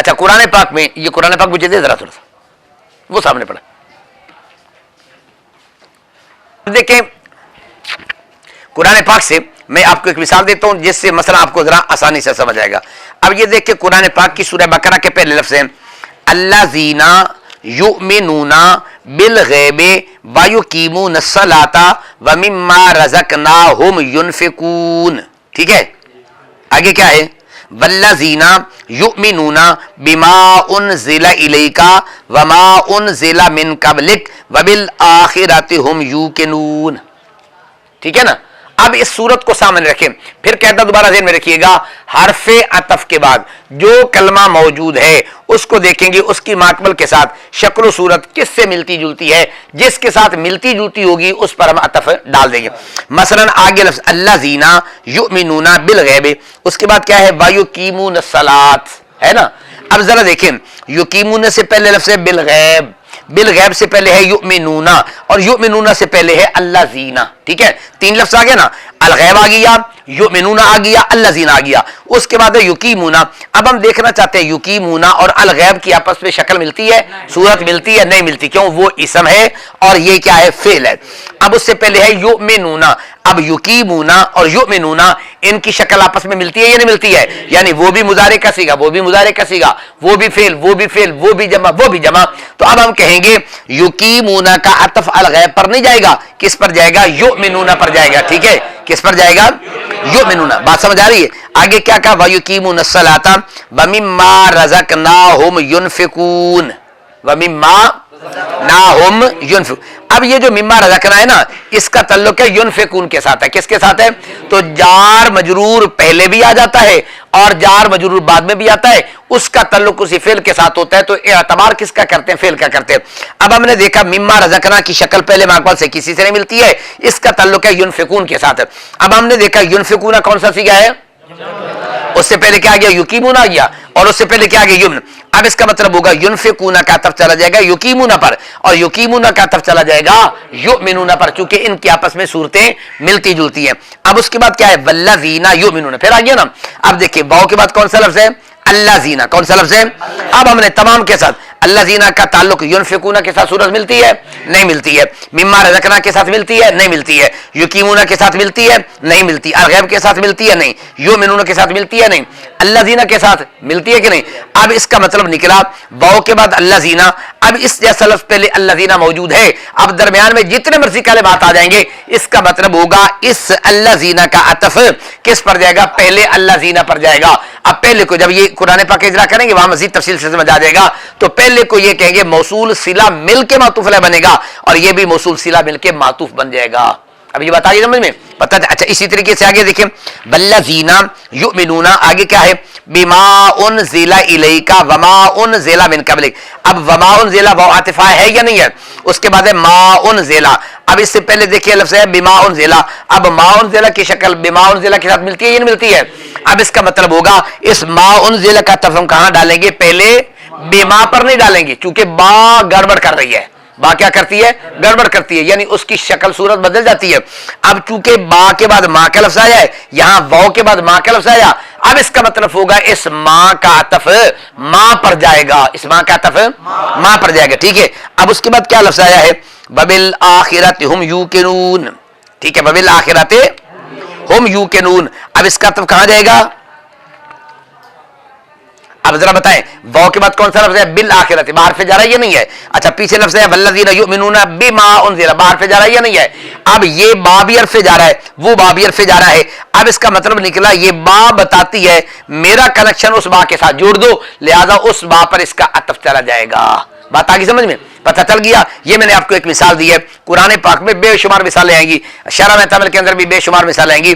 अच्छा कुरान पाक में, ये कुरान पाक मुझे दे जरा थोड़ा सा, वो सामने पड़ा। देखें कुरान पाक से मैं आपको एक मिसाल देता हूं जिससे मसला आपको जरा आसानी से समझ आएगा। अब ये देखिए कुरान पाक की सूरह बकरा के पहले लफ्ज़ है अल्लाज़ीना युमिनूना बिल गैबि व युकीमून सलाता व मिम्मा रज़क़नाहुम युनफिकून। ठीक है, आगे क्या है? वल्लज़ीना युमिनूना बिमा उनज़िला इलैका व मा उनज़िला मिन क़ब्लिक व बिल आखिरति हुम यूक़िनून। ठीक है ना। अब इस सूरत को सामने रखें, फिर कहता दोबारा ज़हन में रखिएगा, हरफे अतफ के बाद जो कलमा मौजूद है उसको देखेंगे उसकी माकबल के साथ शक्ल सूरत किससे मिलती जुलती है, जिसके साथ मिलती जुलती होगी उस पर हम अतफ डाल देंगे। मसलन आगे लफ्ज़ अल्लाज़ीना युमिनूना बिल गैब, उसके बाद क्या है? वयुकीमून सलात, है ना। अब जरा देखें, युकीमून से पहले लफ्ज़ है बिल गैब, बिल गैब से पहले है युमिनूना, और युमिनूना से पहले है अल्लाज़ीना। ठीक है, तीन लफ्ज़ आ गया ना, अल गैब आ गया, युमिनूना आ गया, अल्लाज़ीना आ गया, उसके बाद है युकीमूना। अब हम देखना चाहते हैं युकीमूना और अल गैब की आपस में शक्ल मिलती है, सूरत मिलती है? नहीं मिलती। क्यों? वो इसम है और ये क्या है? फेल है। अब उससे पहले है युमिनूना, अब युकीमूना और युमिनूना इनकी शक्ल आपस में मिलती है या नहीं मिलती है? यानी वो भी मुजारे का सीगा, वो भी मुजारे का सीगा, वो भी फेल, वो भी फेल, वो भी जमा, वो भी जमा। तो अब हम कहेंगे युकीमूना का अतफ अल गैब पर नहीं जाएगा, किस पर जाएगा? युमिनूना पर जाएगा। ठीक है, किस पर जाएगा? युमिनूना। बात समझ आ रही है? आगे क्या कहा? वयुकीमून सलाता व मिम्मा रज़क़नाहुम युनफिकून, व मिम्मा नाहुम युनफिक। अब ये जो मिम्मा रज़क़ना है ना, इसका तल्लुक है युनफिकून के साथ है। किसके साथ है? तो जार मजरूर पहले भी आ जाता है और जार मजरूर बाद में भी आता है, उसका तल्लुक उसी फेल के साथ होता है। तो एतबार किसका करते हैं? फेल का करते हैं। अब हमने देखा मिम्मा रज़क़ना की शक्ल पहले माकबल से किसी से नहीं मिलती है, इसका तल्लुक है युनफिकून के साथ। अब हमने देखा युनफिकून कौन सा सीगा है? उससे पहले क्या आ गया? युकीमून आ गया, और उससे पहले क्या आ गया? युमन। अब इसका मतलब होगा युनफिकूना का तरफ चला जाएगा युकीमूना पर, और युकीमूना का तरफ चला जाएगा युमिनूना पर, चूंकि इनकी आपस में सूरतें मिलती जुलती हैं। अब उसके बाद क्या है? वल्लज़ीना युमिनूना, फिर आ गया ना। अब देखिए वाव के बाद कौन सा लफ्ज़ है? अल्लाज़ीना। कौन सा लफ्ज़ है? अब हमने तमाम के साथ अल्लाज़ीना का ताल्लुक युनफिकूना के साथ सूरत मिलती है? नहीं मिलती है। मिम्मा रज़क़ना के साथ मिलती है? नहीं मिलती है। युकीमूना के साथ मिलती है? नहीं मिलती। अल गैब के साथ मिलती है? नहीं। युमिनूना के साथ मिलती है? नहीं। अल्लाज़ीना के साथ मिलती है कि नहीं? अब इसका मतलब निकला वाव के बाद अल्लाज़ीना, अब इस जैसा लफ्ज़ पहले अल्लाज़ीना मौजूद है, अब दरमियान में जितने मर्जी काले बात आ जाएंगे, इसका मतलब होगा इस अल्लाज़ीना का अतफ किस पर जाएगा? पहले अल्लाज़ीना पर जाएगा। अब पहले को जब ये कुरान पाक इजरा करेंगे वहां मजीद तफसील से समझ आ जाएगा। तो पहले को ये कहेंगे मौसूल सिला मिल के मातूफ अलैह बनेगा, और ये भी मौसूल सिला मिल के मातूफ बन जाएगा। अब ये बता समझ में पता। अच्छा इसी तरीके से आगे देखें, वल्लज़ीना युमिनूना, आगे क्या है? बिमा उनज़िला इलैका व मा उनज़िला मिन क़ब्लिक। अब व मा उनज़िला वाव आतिफा है या नहीं है? उसके बाद है मा उनज़िला। अब इससे पहले देखिए लफ्ज़ है बिमा उनज़िला। अब मा उनज़िला की शक्ल बिमा उनज़िला के साथ मिलती है या नहीं मिलती है? अब इसका मतलब होगा इस मा उनज़िला का तर्फ हम कहां डालेंगे? पहले बिमा पर नहीं डालेंगे, क्योंकि बा गड़बड़ कर रही है। बा क्या करती है? गड़बड़ करती है, यानी उसकी शक्ल सूरत बदल जाती है। अब चूंकि बा के बाद मां का लफ्ज़ आया है, यहां वाव के बाद मां का लफ्ज़ आया, अब इसका मतलब होगा इस मां का अतफ मां पर जाएगा, इस मां का अतफ मां पर जाएगा। ठीक है, अब उसके बाद क्या लफ्ज़ आया है? वबिल आखिरति हुम यूक़िनून। ठीक है, वबिल आखिरति हुम यूक़िनून। अब इसका अतफ कहां जाएगा? अब जरा बताएं, वाव के बाद कौन सा लफ्ज़ है? बिल आखिरत, बाहर पे जा रहा है या नहीं है? अच्छा पीछे लफ्ज़ है वल्लज़ीना युमिनूना बिमा उनज़िला, बाहर पे जा रहा है या नहीं है? अब ये बा भी हर्फ़ जा रहा है, वो बा भी हर्फ़ जा रहा है। अब इसका मतलब निकला ये बा बताती है मेरा कनेक्शन उस बा के साथ जोड़ दो, लिहाजा उस बा पर इसका अतफ चला जाएगा। बात आगे समझ में पता चल गया? ये मैंने आपको एक मिसाल दी है, कुरान पाक में बेशुमार मिसालें आएंगी, शरह में तमिल के अंदर भी बेशुमार मिसालें आएंगी।